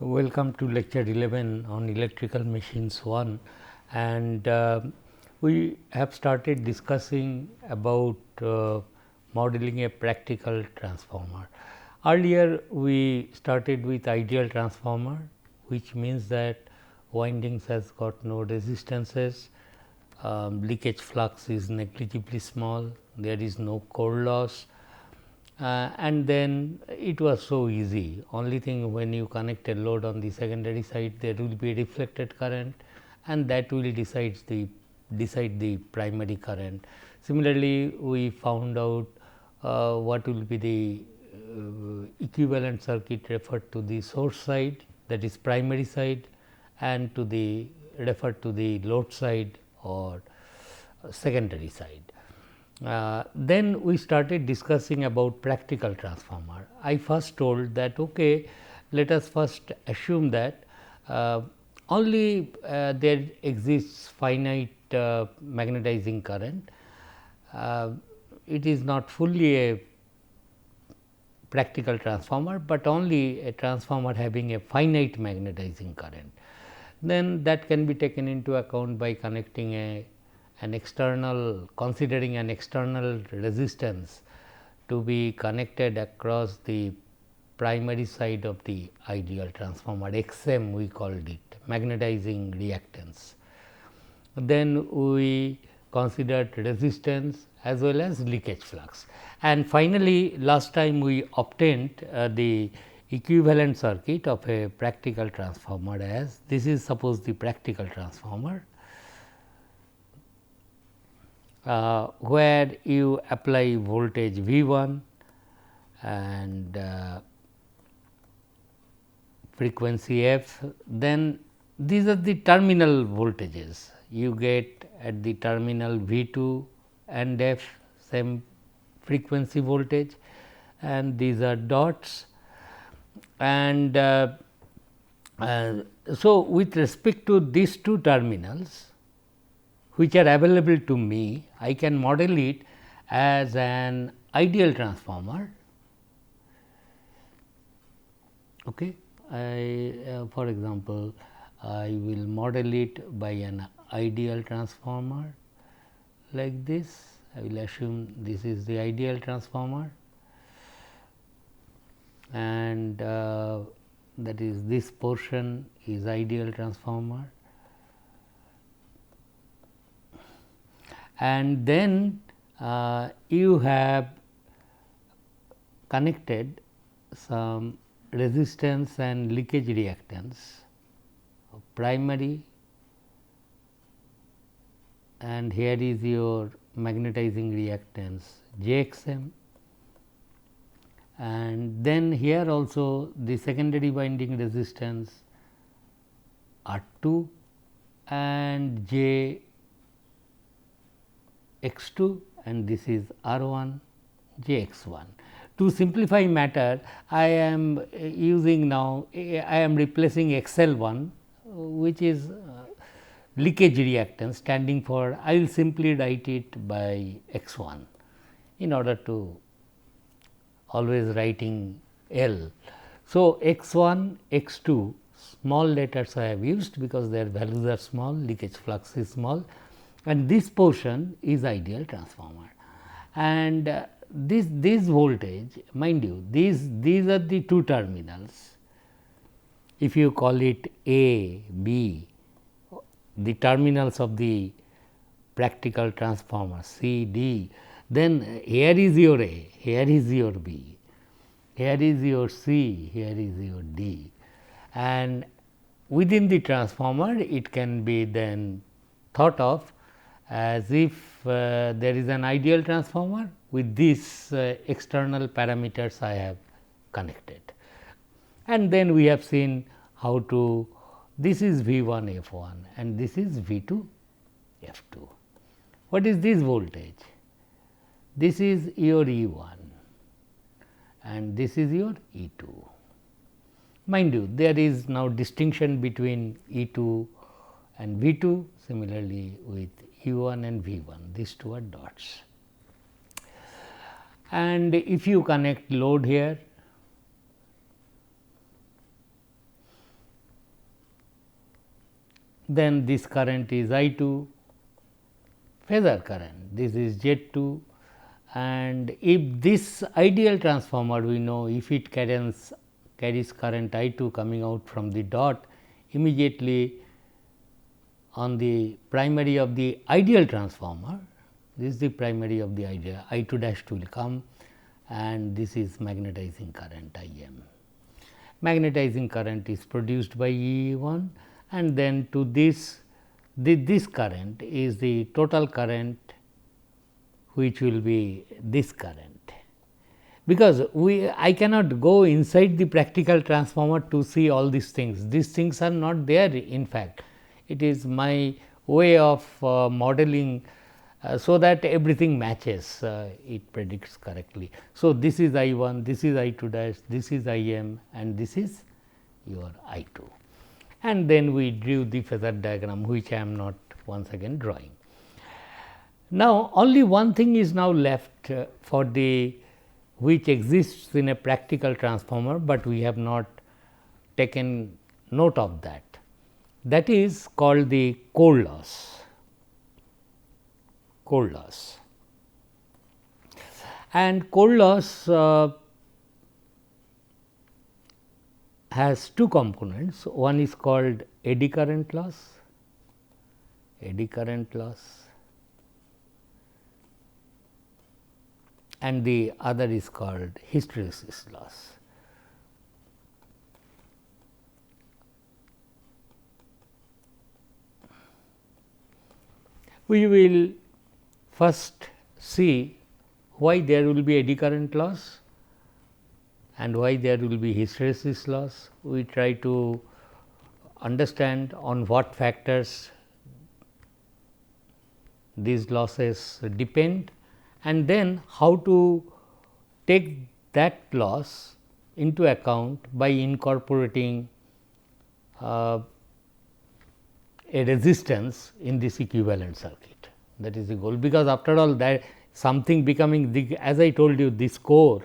Welcome to lecture 11 on electrical machines 1, and we have started discussing about modeling a practical transformer. Earlier we started with ideal transformer, which means that windings has got no resistances, leakage flux is negligibly small, there is no core loss, and then it was so easy. Only thing, when you connect a load on the secondary side, there will be a reflected current, and that will decide the primary current. Similarly, we found out what will be the equivalent circuit referred to the source side, that is primary side, and to the referred to the load side or secondary side. Then we started discussing about practical transformer. I first told that okay, let us first assume that only there exists finite magnetizing current. It is not fully a practical transformer, but only a transformer having a finite magnetizing current. Then that can be taken into account by connecting an external, considering an external resistance to be connected across the primary side of the ideal transformer, XM we called it, magnetizing reactance. Then we considered resistance as well as leakage flux, and finally last time we obtained the equivalent circuit of a practical transformer. As this is suppose the practical transformer, where you apply voltage V 1 and frequency f, then these are the terminal voltages you get at the terminal V 2 and f, same frequency voltage, and these are dots. And so, with respect to these two terminals which are available to me, I can model it as an ideal transformer. Okay. For example, I will model it by an ideal transformer like this. I will assume this is the ideal transformer, and that is this portion is ideal transformer, and then you have connected some resistance and leakage reactance primary, and here is your magnetizing reactance JXM, and then here also the secondary winding resistance R2 and JX2, and this is R1 JX1. To simplify matter, I am using now, I am replacing XL1, which is leakage reactance standing for, I will simply write it by X1 in order to always writing L. So, X1, X2 small letters I have used because their values are small, leakage flux is small, and this portion is ideal transformer. And this voltage, mind you, these are the two terminals. If you call it A, B, the terminals of the practical transformer C, D, then here is your A, here is your B, here is your C, here is your D, and within the transformer it can be then thought of as if there is an ideal transformer with these external parameters I have connected. And then we have seen how to, this is V 1 F 1 and this is V 2 F 2. What is this voltage? This is your E 1 and this is your E 2. Mind you, there is now distinction between E 2 and V 2, similarly with E 1 and V 1, these two are dots. And if you connect load here, then this current is I 2 phasor current, this is Z 2, and if this ideal transformer we know if it carries current I 2 coming out from the dot, immediately on the primary of the ideal transformer, this is the primary of the ideal, I 2 dash will come, and this is magnetizing current I m. Magnetizing current is produced by E 1, and then to this current is the total current, which will be this current. Because I cannot go inside the practical transformer to see all these things are not there in fact. It is my way of modeling so that everything matches, it predicts correctly. So, this is I 1, this is I 2 dash, this is I m, and this is your I 2. And then we drew the phasor diagram, which I am not once again drawing. Now, only one thing is now left for the which exists in a practical transformer, but we have not taken note of that. That is called the core loss. Core loss. And core loss has two components. One is called eddy current loss, and the other is called hysteresis loss. We will first see why there will be eddy current loss and why there will be hysteresis loss. We try to understand on what factors these losses depend, and then how to take that loss into account by incorporating a resistance in this equivalent circuit. That is the goal, because after all that something becoming the, as I told you, this core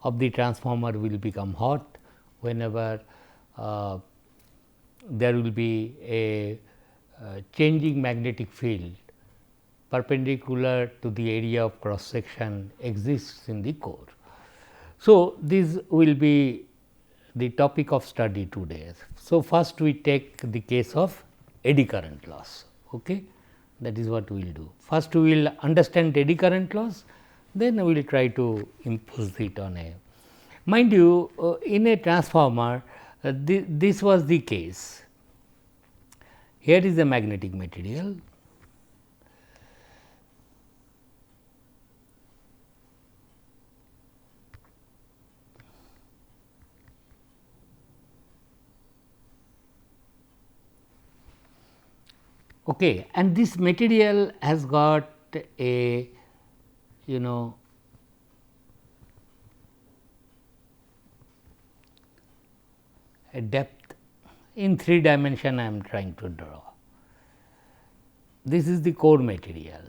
of the transformer will become hot whenever there will be a changing magnetic field perpendicular to the area of cross section exists in the core. So, this will be the topic of study today. So, first we take the case of eddy current loss. Okay? That is what we will do. First we will understand eddy current loss, then we will try to impose it on a. Mind you, in a transformer this was the case. Here is the magnetic material. Okay, and this material has got a a depth in 3 dimension I am trying to draw. This is the core material,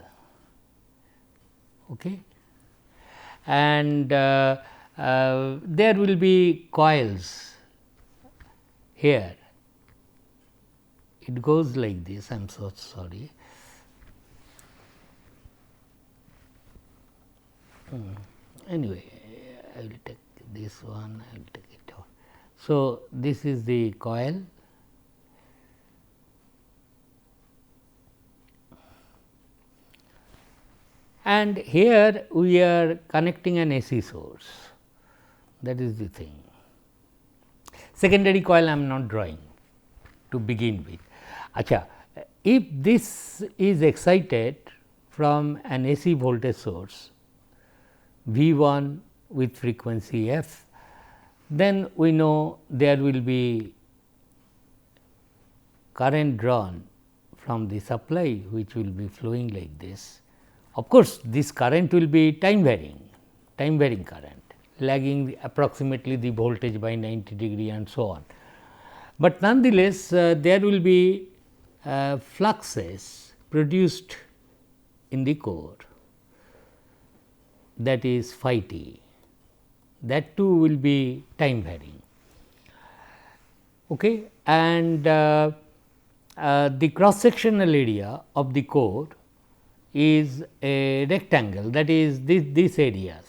okay, and there will be coils here. It goes like this, I am so sorry. Anyway, I will take this one, I will take it out. So, this is the coil, and here we are connecting an AC source, that is the thing. Secondary coil I am not drawing to begin with. Acha, if this is excited from an AC voltage source V 1 with frequency f, then we know there will be current drawn from the supply, which will be flowing like this. Of course, this current will be time varying current, lagging approximately the voltage by 90 degree and so on. But nonetheless, there will be fluxes produced in the core, that is phi t, that too will be time varying. Okay. And the cross sectional area of the core is a rectangle, that is these areas.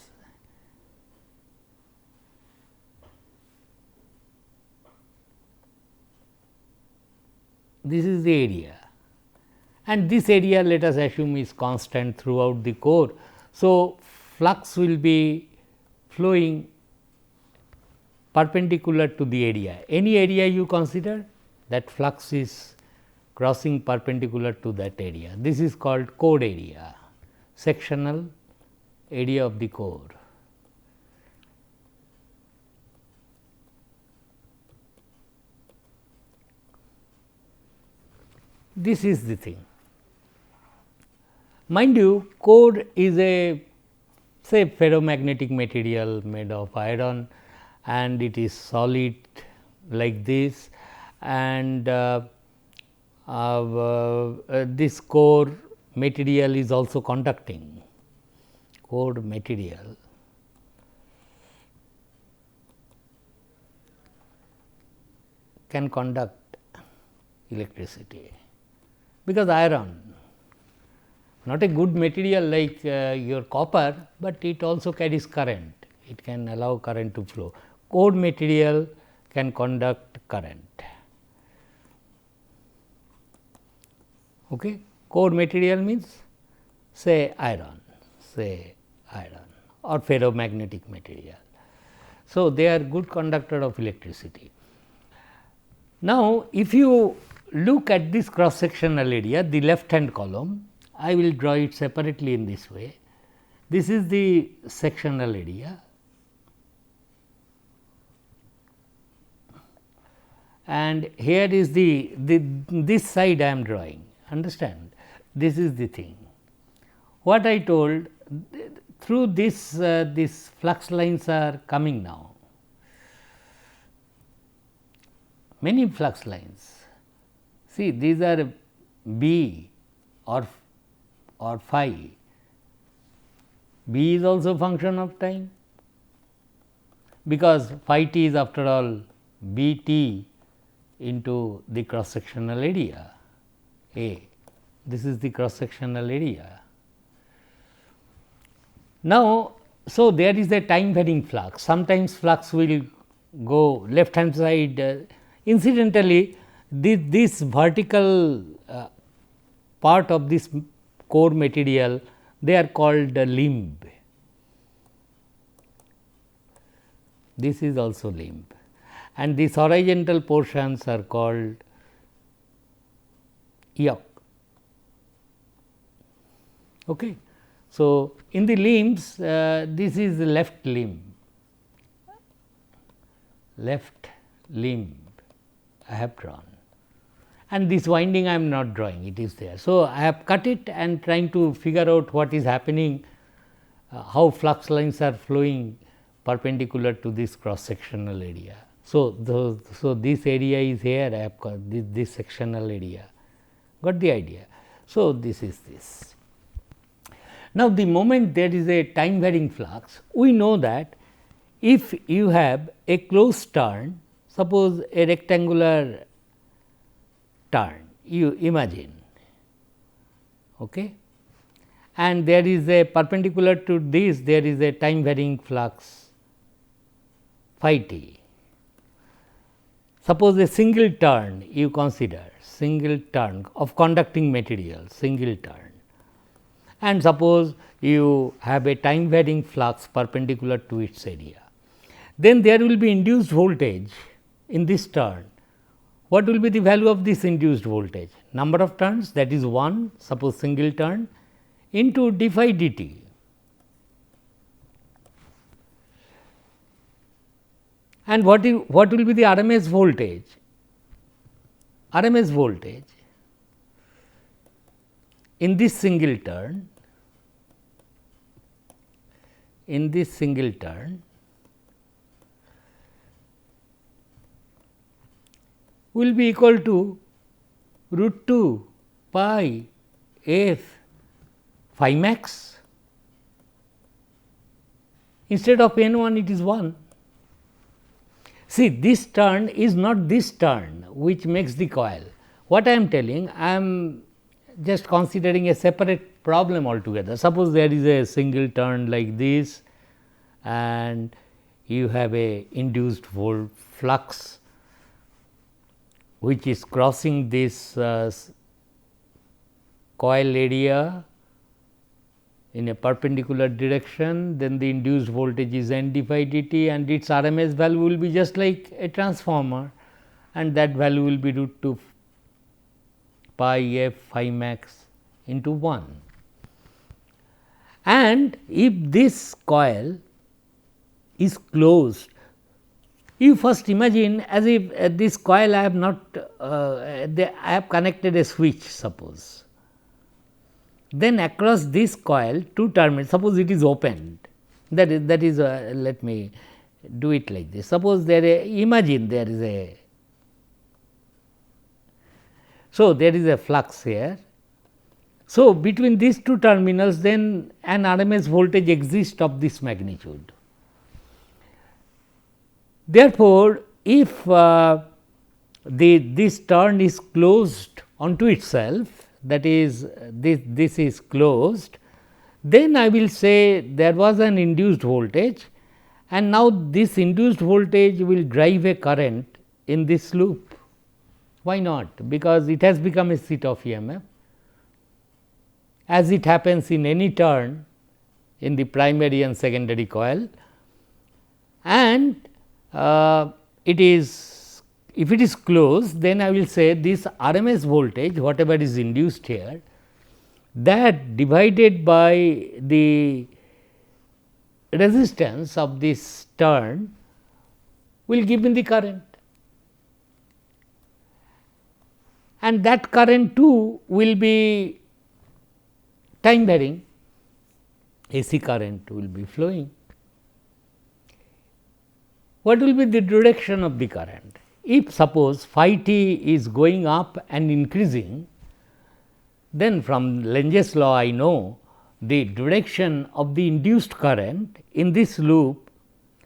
This is the area, and this area let us assume is constant throughout the core. So, flux will be flowing perpendicular to the area. Any area you consider, that flux is crossing perpendicular to that area. This is called core area, sectional area of the core. This is the thing. Mind you, core is a say ferromagnetic material made of iron, and it is solid like this, and this core material is also conducting. Core material can conduct electricity, because iron not a good material like your copper, but it also carries current, it can allow current to flow. Core material can conduct current. Okay. Core material means say iron or ferromagnetic material. So, they are good conductor of electricity. Now, if you look at this cross sectional area, the left hand column, I will draw it separately in this way. This is the sectional area, and here is this side I am drawing, understand. This is the thing. What I told, through this flux lines are coming now, many flux lines. See, these are B or phi. B is also function of time, because phi t is after all B t into the cross sectional area A. This is the cross sectional area. Now, so there is a time varying flux. Sometimes flux will go left hand side. Incidentally, this vertical part of this core material, they are called limb. This is also limb, and these horizontal portions are called yoke. Okay. So, in the limbs, this is the left limb I have drawn, and this winding I am not drawing, it is there. So, I have cut it and trying to figure out what is happening, how flux lines are flowing perpendicular to this cross sectional area. So, this area is here, I have got this sectional area, got the idea. So, this is this. Now, the moment there is a time varying flux, we know that if you have a closed turn, suppose a rectangular turn, you imagine, okay, and there is a perpendicular to this, there is a time varying flux phi t. Suppose a single turn you consider, single turn of conducting material, single turn, and suppose you have a time varying flux perpendicular to its area. Then there will be induced voltage in this turn. What will be the value of this induced voltage? Number of turns, that is 1, suppose single turn, into d phi dt. And what will be the RMS voltage? RMS voltage in this single turn, will be equal to root 2 pi f phi max. Instead of n 1, it is 1. See, this turn is not this turn which makes the coil. What I am telling, I am just considering a separate problem altogether. Suppose there is a single turn like this and you have a induced volt flux which is crossing this coil area in a perpendicular direction, then the induced voltage is n d phi dt and its RMS value will be just like a transformer, and that value will be root 2 pi f phi max into 1. And if this coil is closed, you first imagine as if this coil I have not I have connected a switch, suppose. Then across this coil two terminals, suppose it is opened, that is let me do it like this. Suppose imagine there is a, so there is a flux here. So, between these two terminals then an RMS voltage exists of this magnitude. Therefore, if this turn is closed onto itself, that is this is closed, then I will say there was an induced voltage and now this induced voltage will drive a current in this loop. Why not? Because it has become a seat of EMF, as it happens in any turn in the primary and secondary coil, and it is, if it is closed, then I will say this RMS voltage whatever is induced here, that divided by the resistance of this turn will give me the current, and that current too will be time varying, AC current will be flowing. What will be the direction of the current? If suppose phi t is going up and increasing, then from Lenge's law I know the direction of the induced current in this loop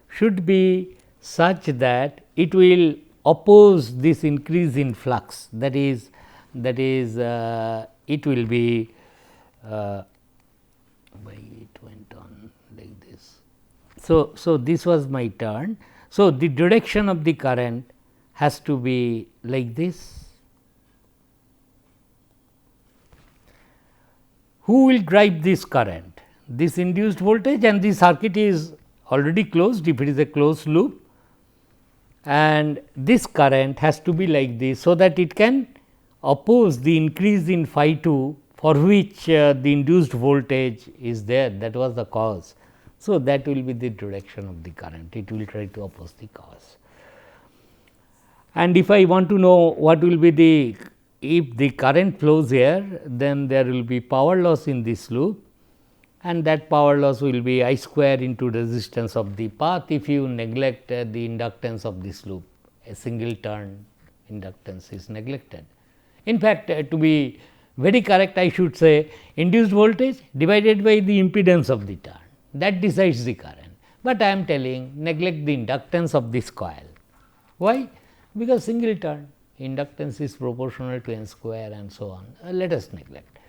should be such that it will oppose this increase in flux, that is it will be why it went on like this. So, this was my turn. So, the direction of the current has to be like this. Who will drive this current? This induced voltage, and the circuit is already closed if it is a closed loop, and this current has to be like this, so that it can oppose the increase in phi 2 for which the induced voltage is there, that was the cause. So, that will be the direction of the current, it will try to oppose the cause. And if I want to know what will be the, if the current flows here, then there will be power loss in this loop, and that power loss will be I square into resistance of the path if you neglect the inductance of this loop. A single turn inductance is neglected. In fact, to be very correct, I should say induced voltage divided by the impedance of the turn, that decides the current, but I am telling neglect the inductance of this coil. Why? Because single turn inductance is proportional to n square and so on, let us neglect.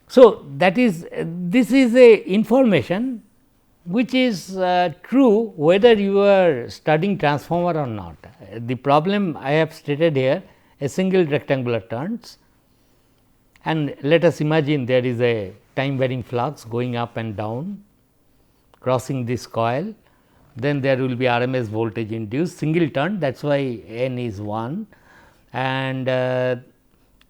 So, that is this is a information which is true whether you are studying transformer or not. The problem I have stated here, a single rectangular turns, and let us imagine there is a time varying flux going up and down crossing this coil, then there will be RMS voltage induced single turn, that is why n is 1, and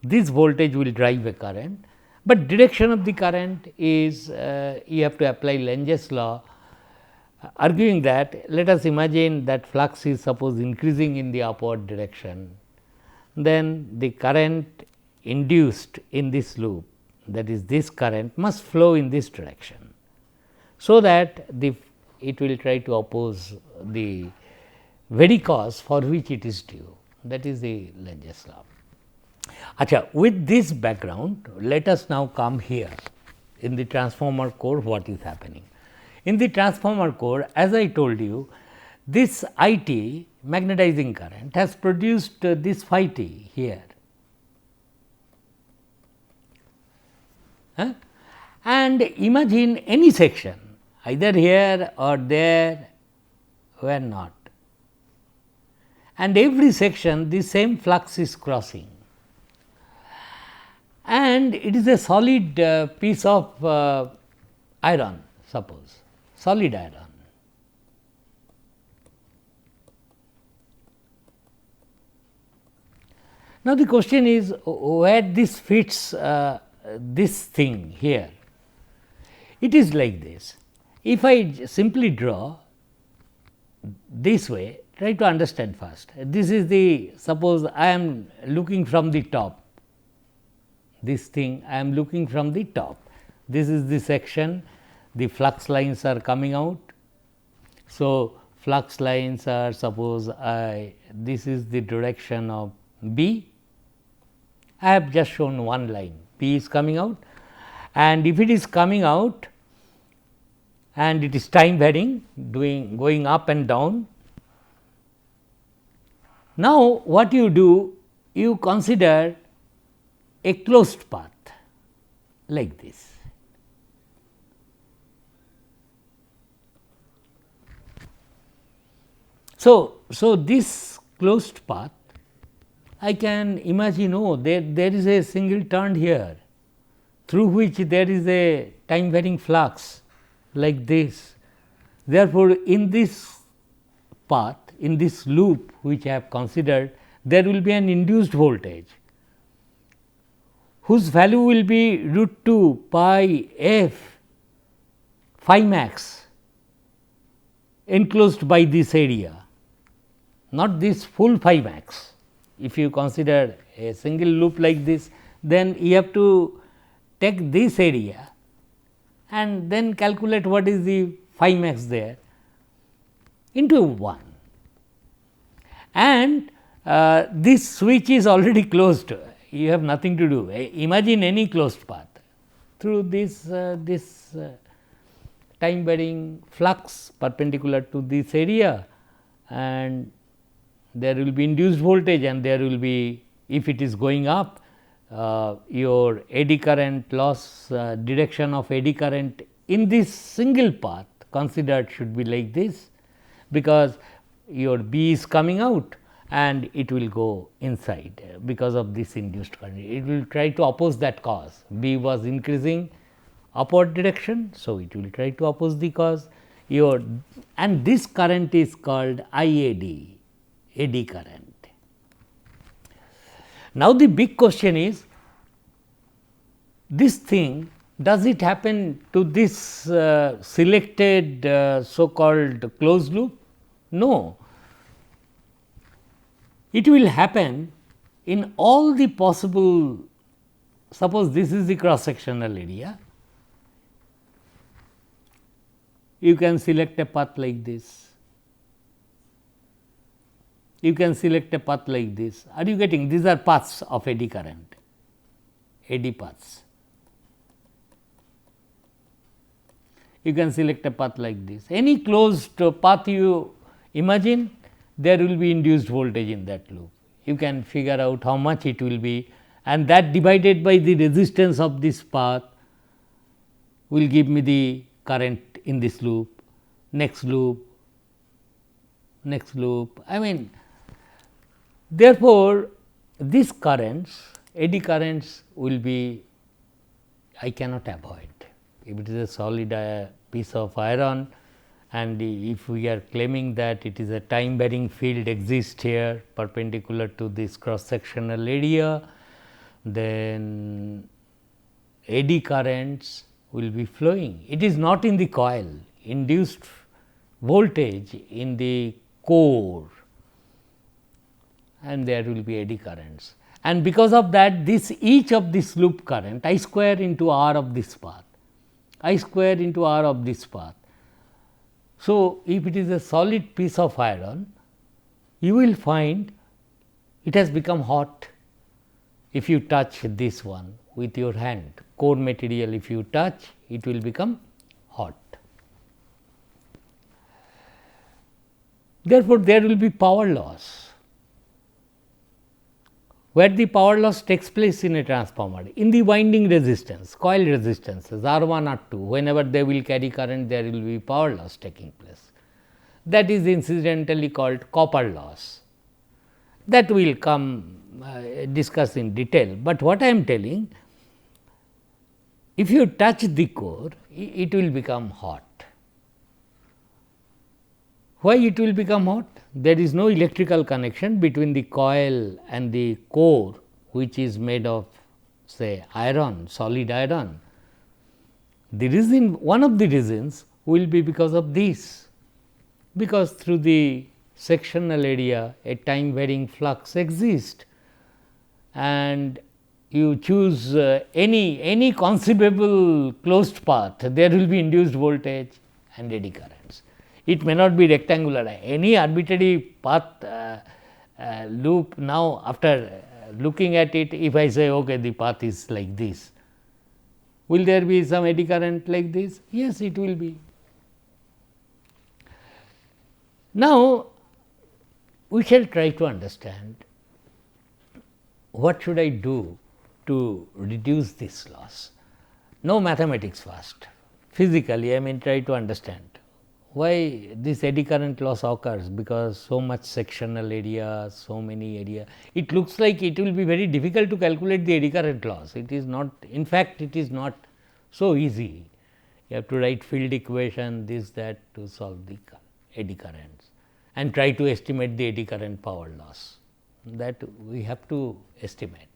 this voltage will drive a current, but direction of the current is you have to apply Lenge's law, arguing that let us imagine that flux is suppose increasing in the upward direction, then the current induced in this loop, that is this current must flow in this direction, so that it will try to oppose the very cause for which it is due, that is the Lenge's law. Achha, with this background, let us now come here in the transformer core what is happening. In the transformer core, as I told you, this IT magnetizing current has produced this phi t here, huh? And imagine any section either here or there where not, and every section the same flux is crossing, and it is a solid piece of iron, suppose solid iron. Now, the question is where this fits this thing here. It is like this. If I simply draw this way, try to understand first. This is the, suppose I am looking from the top, this thing I am looking from the top. This is the section, the flux lines are coming out. So, flux lines are, suppose this is the direction of B. I have just shown one line, P is coming out, and if it is coming out and it is time varying, going up and down. Now, what you do? You consider a closed path like this. So, this closed path, I can imagine, oh, there is a single turn here, through which there is a time varying flux like this. Therefore, in this path, in this loop which I have considered, there will be an induced voltage whose value will be root 2 pi f phi max enclosed by this area, not this full phi max. If you consider a single loop like this, then you have to take this area and then calculate what is the phi max there into 1, and this switch is already closed, you have nothing to do. Imagine any closed path through this time varying flux perpendicular to this area, and there will be induced voltage, and there will be, if it is going up, your eddy current loss, direction of eddy current in this single path considered should be like this, because your B is coming out and it will go inside because of this induced current. It will try to oppose that cause. B was increasing upward direction. So, it will try to oppose the cause, and this current is called IAD, eddy current. Now, the big question is, this thing, does it happen to this selected so called closed loop? No, it will happen in all the possible. Suppose this is the cross sectional area, you can select a path like this, you can select a path like this. Are you getting? These are paths of eddy current, eddy paths. You can select a path like this. Any closed path you imagine, there will be induced voltage in that loop. You can figure out how much it will be, and that divided by the resistance of this path will give me the current in this loop, next loop, next loop. I mean, therefore, these currents, eddy currents will be, I cannot avoid. If it is a solid piece of iron, and if we are claiming that it is a time varying field exists here perpendicular to this cross sectional area, then eddy currents will be flowing. It is not in the coil, induced voltage in the core, and there will be eddy currents. And because of that, this each of this loop current, I square into R of this path, I square into R of this path. So, if it is a solid piece of iron, you will find it has become hot if you touch this one with your hand. Core material, if you touch, it will become hot. Therefore, there will be power loss. where the power loss takes place in a transformer in the winding resistance, coil resistances R1 R2, whenever they will carry current there will be power loss taking place. That is incidentally called copper loss. That will come discuss in detail, but what I am telling, if you touch the core it will become hot. Why it will become hot? There is no electrical connection between the coil and the core, which is made of say iron, solid iron. The reason, one of the reasons will be because of this, because through the sectional area a time varying flux exists and you choose any conceivable closed path, there will be induced voltage and eddy currents. It may not be rectangular, any arbitrary path loop. Now, after looking at it, if I say okay, the path is like this, will there be some eddy current like this? Yes, it will be. Now, we shall try to understand what should I do to reduce this loss. No mathematics first, physically I mean try to understand why this eddy current loss occurs, because so much sectional area, so many area. It looks like it will be very difficult to calculate the eddy current loss. It is not, in fact, it is not so easy. You have to write field equation, this, that to solve the eddy currents and try to estimate the eddy current power loss. That we have to estimate.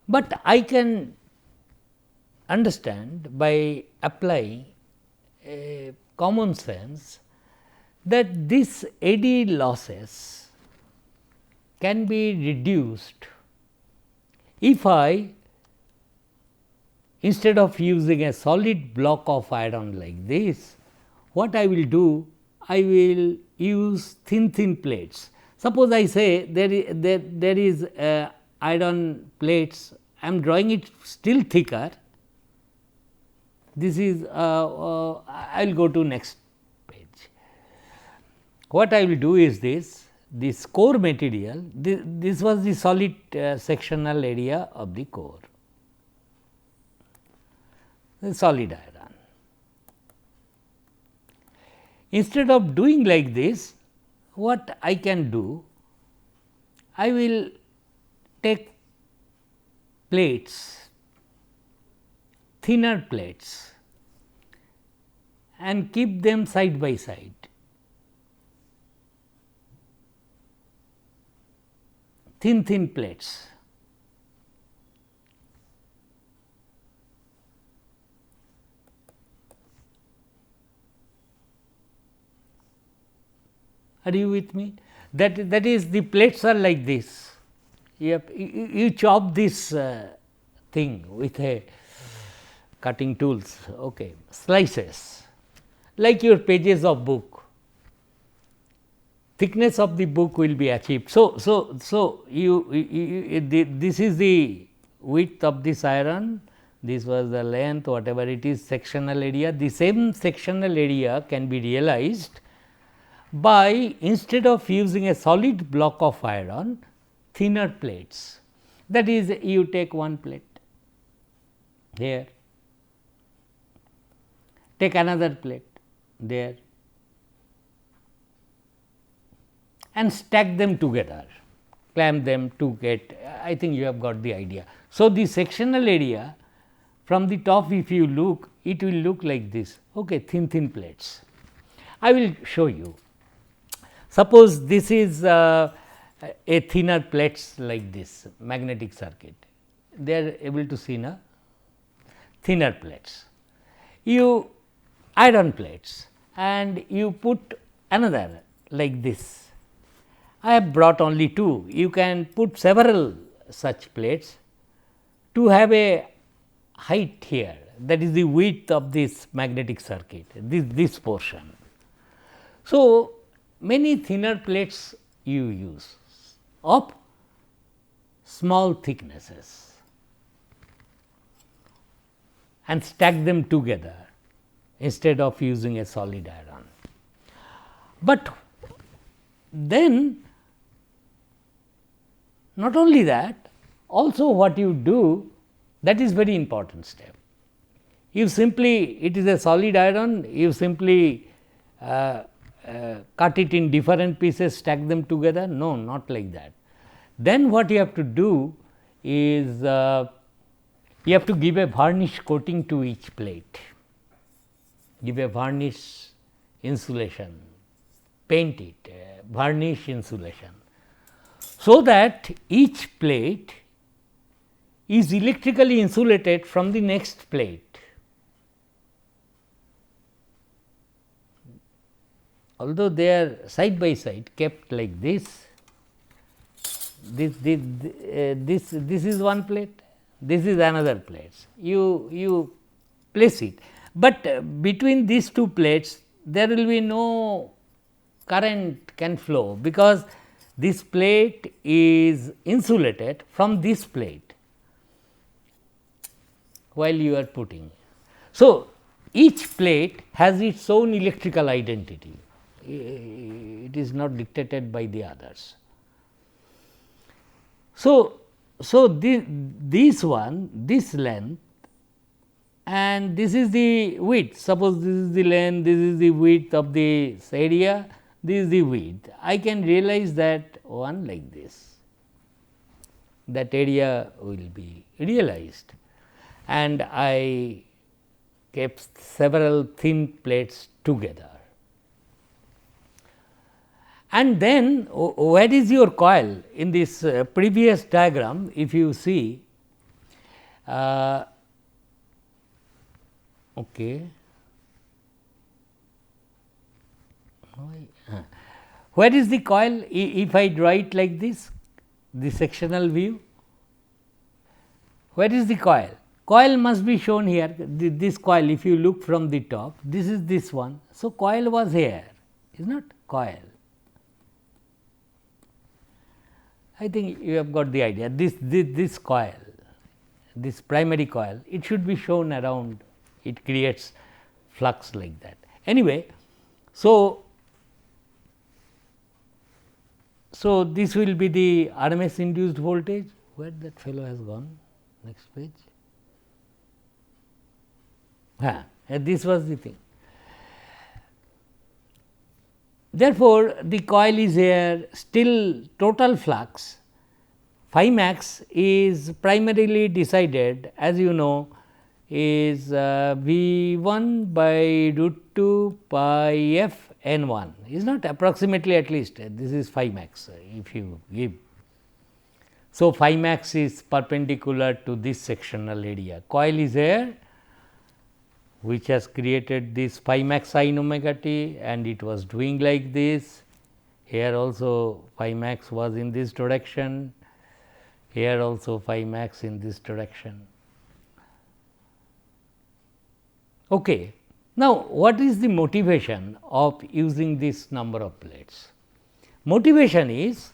But I can understand by applying a common sense that these eddy losses can be reduced if I, instead of using a solid block of iron like this, what I will do, I will use thin plates. Suppose I say there is iron plates, I am drawing it still thicker. This is I will go to next page. What I will do is this core material, this was the solid sectional area of the core, the solid iron. Instead of doing like this, what I can do, I will take plates, thinner plates, and keep them side by side. Thin plates. Are you with me? That is, the plates are like this. You chop this thing with a cutting tools, okay, slices, like your pages of book. Thickness of the book will be achieved. So this is the width of this iron, this was the length, whatever it is, sectional area. The same sectional area can be realized by, instead of using a solid block of iron, thinner plates. That is, you take one plate here, take another plate there, and stack them together, clamp them to get, I think you have got the idea. So, the sectional area from the top, if you look, it will look like this, okay, thin plates. I will show you. Suppose this is a thinner plates like this, magnetic circuit, they are able to see now, thinner plates. You iron plates and you put another like this. I have brought only two, you can put several such plates to have a height here, that is the width of this magnetic circuit, this portion. So, many thinner plates you use of small thicknesses and stack them together instead of using a solid iron. But then Not only that, also what you do, that is very important step. You simply, it is a solid iron, you simply cut it in different pieces, stack them together. No, not like that. Then what you have to do is you have to give a varnish coating to each plate, give a varnish insulation, paint it, varnish insulation, so that each plate is electrically insulated from the next plate. Although they are side by side kept like this, this is one plate, this is another plate. You place it, but between these two plates there will be no current can flow, because this plate is insulated from this plate while you are putting. So, each plate has its own electrical identity, it is not dictated by the others. So, this one, this length, and this is the width. Suppose this is the length, this is the width of this area, this is the width. I can realize that one like this, that area will be realized, and I kept several thin plates together. And then where is your coil? In this previous diagram, if you see, okay, where is the coil? If I draw it like this, the sectional view, where is the coil? Coil must be shown here. This coil, if you look from the top, this is this one. So, coil was here, is not coil. I think you have got the idea. This coil, this primary coil, it should be shown around, it creates flux like that. Anyway, so this will be the RMS induced voltage. Where that fellow has gone? Next page. This was the thing. Therefore, the coil is here, still total flux phi max is primarily decided, as you know, is V 1 by root 2 pi f n 1, is not approximately, at least this is phi max if you give. So, phi max is perpendicular to this sectional area. Coil is here, which has created this phi max sin omega t, and it was doing like this. Here also phi max was in this direction, here also phi max in this direction. Okay. Now, what is the motivation of using this number of plates? Motivation is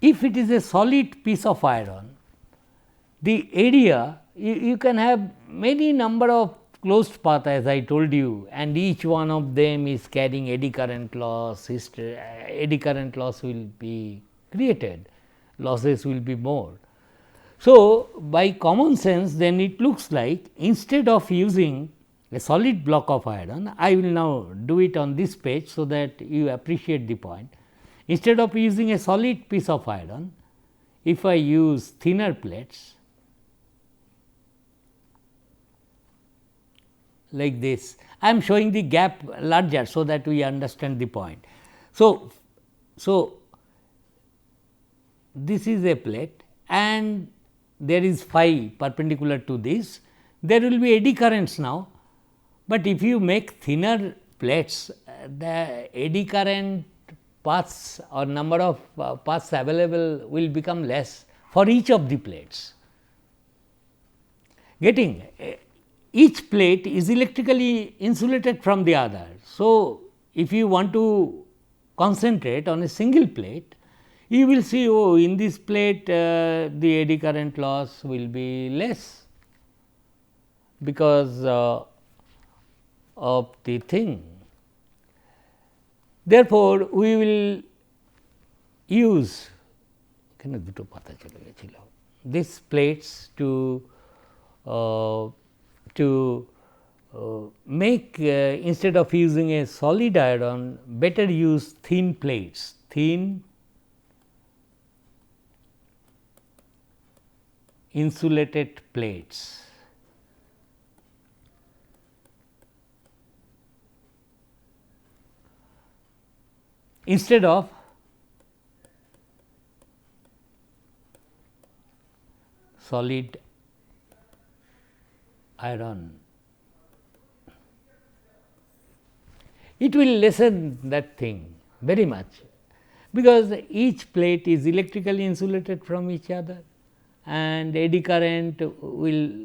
if it is a solid piece of iron, the area you can have many number of closed path, as I told you, and each one of them is carrying eddy current loss, eddy current loss will be created, losses will be more. So, by common sense, then it looks like instead of using a solid block of iron, I will now do it on this page, so that you appreciate the point. Instead of using a solid piece of iron, if I use thinner plates like this, I am showing the gap larger, so that we understand the point. So, this is a plate and there is phi perpendicular to this, there will be eddy currents now, but if you make thinner plates, the eddy current paths or number of paths available will become less for each of the plates. Getting each plate is electrically insulated from the other. So, if you want to concentrate on a single plate, you will see, oh, in this plate the eddy current loss will be less, because of the thing. Therefore, we will use these plates to make instead of using a solid iron, better use thin plates, thin insulated plates. Instead of solid iron, it will lessen that thing very much, because each plate is electrically insulated from each other and eddy current will,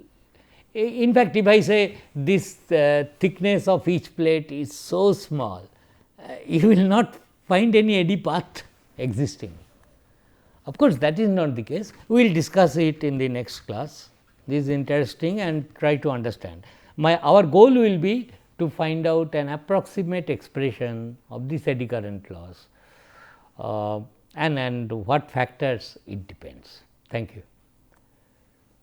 in fact, if I say this thickness of each plate is so small, you will not find any eddy path existing. Of course, that is not the case. We will discuss it in the next class. This is interesting and try to understand. Our goal will be to find out an approximate expression of this eddy current loss and what factors it depends. Thank you.